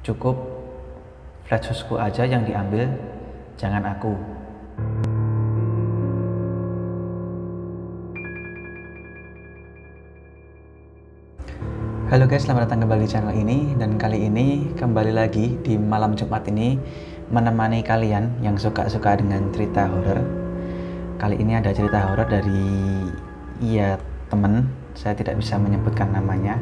Cukup flat shoesku aja yang diambil, jangan aku. Halo guys, selamat datang kembali di channel ini. Dan kali ini kembali lagi di malam Jumat ini menemani kalian yang suka-suka dengan cerita horor. Kali ini ada cerita horor dari temen, saya tidak bisa menyebutkan namanya.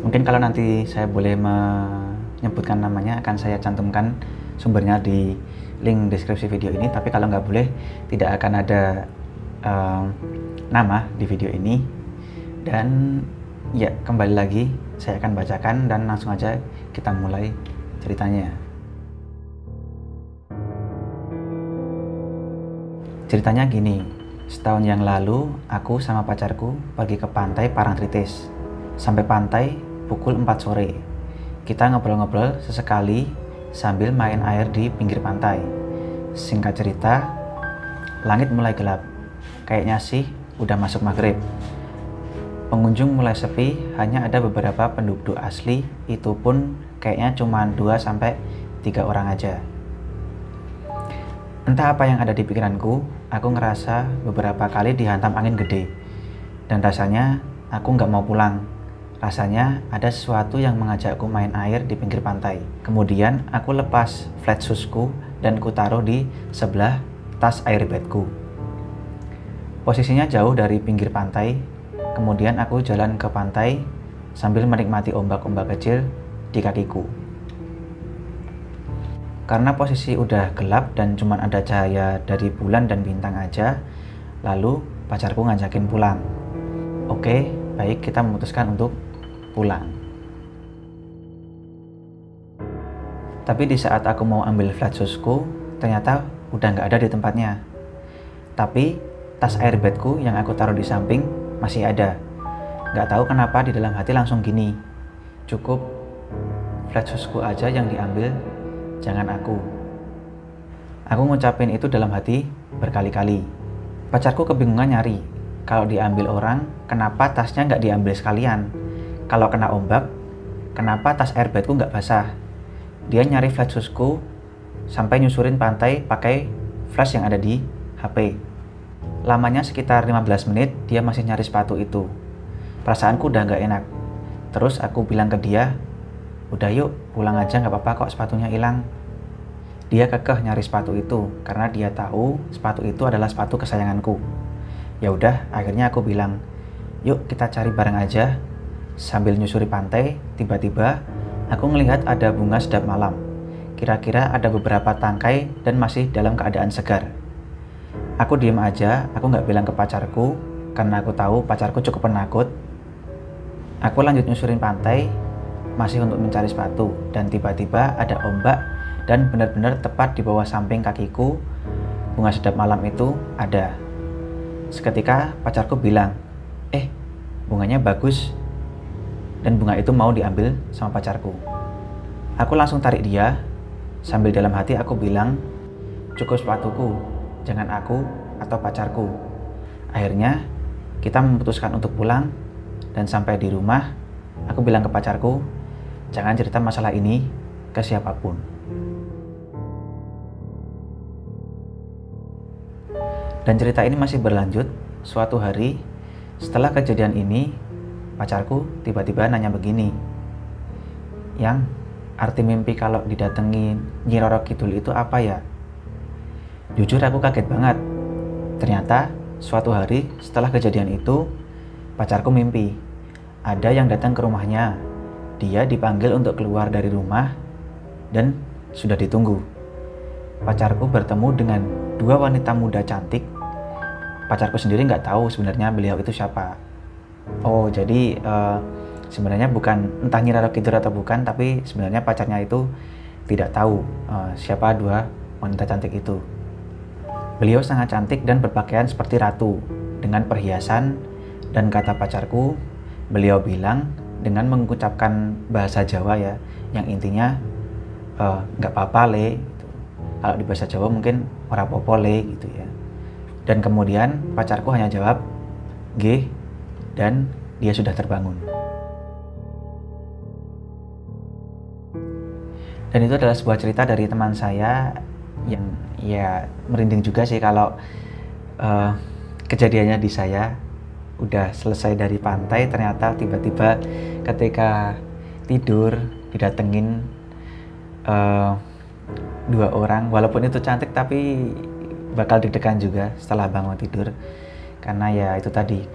Mungkin kalau nanti saya boleh menyebutkan namanya, akan saya cantumkan sumbernya di link deskripsi video ini. Tapi kalau nggak boleh, tidak akan ada nama di video ini. Dan ya, kembali lagi saya akan bacakan dan langsung aja kita mulai ceritanya. Ceritanya gini, setahun yang lalu aku sama pacarku pergi ke pantai Parangtritis. Sampai pantai pukul 4 sore. Kita ngobrol-ngobrol sesekali sambil main air di pinggir pantai. Singkat cerita, langit mulai gelap. Kayaknya sih udah masuk maghrib. Pengunjung mulai sepi, hanya ada beberapa penduduk asli, itu pun kayaknya cuma 2-3 orang aja. Entah apa yang ada di pikiranku, aku ngerasa beberapa kali dihantam angin gede. Dan rasanya aku nggak mau pulang. Rasanya ada sesuatu yang mengajakku main air di pinggir pantai. Kemudian aku lepas flat shoesku dan ku taruh di sebelah tas airbagku. Posisinya jauh dari pinggir pantai. Kemudian aku jalan ke pantai sambil menikmati ombak-ombak kecil di kakiku. Karena posisi udah gelap dan cuma ada cahaya dari bulan dan bintang aja, lalu pacarku ngajakin pulang. Oke, baik, kita memutuskan untuk pulang. Tapi di saat aku mau ambil flat shoesku, ternyata udah nggak ada di tempatnya. Tapi tas airbagku yang aku taruh di samping masih ada. Nggak tahu kenapa di dalam hati langsung gini, cukup flat shoesku aja yang diambil, jangan aku. Aku ngucapin itu dalam hati berkali-kali. Pacarku kebingungan nyari. Kalau diambil orang, kenapa tasnya nggak diambil sekalian? Kalau kena ombak, kenapa tas airbagku nggak basah? Dia nyari flat shoesku sampai nyusurin pantai pakai flash yang ada di HP. Lamanya sekitar 15 menit dia masih nyari sepatu itu. Perasaanku udah nggak enak. Terus aku bilang ke dia, udah yuk pulang aja, nggak apa-apa kok sepatunya hilang. Dia kekeh nyari sepatu itu karena dia tahu sepatu itu adalah sepatu kesayanganku. Ya udah, akhirnya aku bilang, yuk kita cari bareng aja. Sambil nyusuri pantai, tiba-tiba aku ngelihat ada bunga sedap malam. Kira-kira ada beberapa tangkai dan masih dalam keadaan segar. Aku diem aja, aku nggak bilang ke pacarku karena aku tahu pacarku cukup penakut. Aku lanjut nyusurin pantai, masih untuk mencari sepatu, dan tiba-tiba ada ombak dan benar-benar tepat di bawah samping kakiku, bunga sedap malam itu ada. Seketika pacarku bilang, bunganya bagus. Dan bunga itu mau diambil sama pacarku. Aku langsung tarik dia, sambil dalam hati aku bilang, cukup sepatuku, jangan aku atau pacarku. Akhirnya kita memutuskan untuk pulang, dan sampai di rumah aku bilang ke pacarku, jangan cerita masalah ini ke siapapun. Dan cerita ini masih berlanjut. Suatu hari setelah kejadian ini, pacarku tiba-tiba nanya begini, yang arti mimpi kalau didatengin Nyi Roro Kidul itu apa ya? Jujur aku kaget banget. Ternyata suatu hari setelah kejadian itu, pacarku mimpi ada yang datang ke rumahnya. Dia dipanggil untuk keluar dari rumah dan sudah ditunggu. Pacarku bertemu dengan 2 wanita muda cantik. Pacarku sendiri nggak tahu sebenarnya beliau itu siapa. Oh, jadi sebenarnya bukan entah Nyi Roro Kidul atau bukan, tapi sebenarnya pacarnya itu tidak tahu siapa 2 wanita cantik itu. Beliau sangat cantik dan berpakaian seperti ratu dengan perhiasan, dan kata pacarku, beliau bilang dengan mengucapkan bahasa Jawa ya, yang intinya nggak apa-apa le. Gitu. Kalau di bahasa Jawa mungkin ora popo le gitu ya. Dan kemudian pacarku hanya jawab, "Nggih," dan dia sudah terbangun. Dan itu adalah sebuah cerita dari teman saya yang ya merinding juga sih kalau kejadiannya di saya. Udah selesai dari pantai, ternyata tiba-tiba ketika tidur didatengin dua orang, walaupun itu cantik tapi bakal deg-degan juga setelah bangun tidur. Karena ya itu tadi,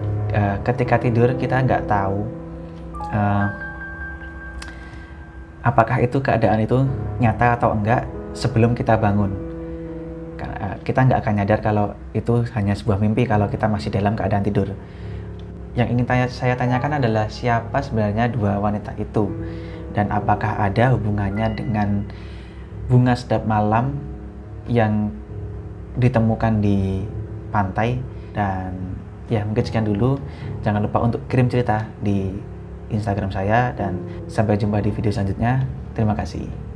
ketika tidur kita nggak tahu apakah itu keadaan itu nyata atau enggak sebelum kita bangun. Kita nggak akan nyadar kalau itu hanya sebuah mimpi kalau kita masih dalam keadaan tidur. Yang ingin saya tanyakan adalah siapa sebenarnya dua wanita itu, dan apakah ada hubungannya dengan bunga sedap malam yang ditemukan di pantai. Dan ya mungkin sekian dulu, jangan lupa untuk kirim cerita di Instagram saya, dan sampai jumpa di video selanjutnya. Terima kasih.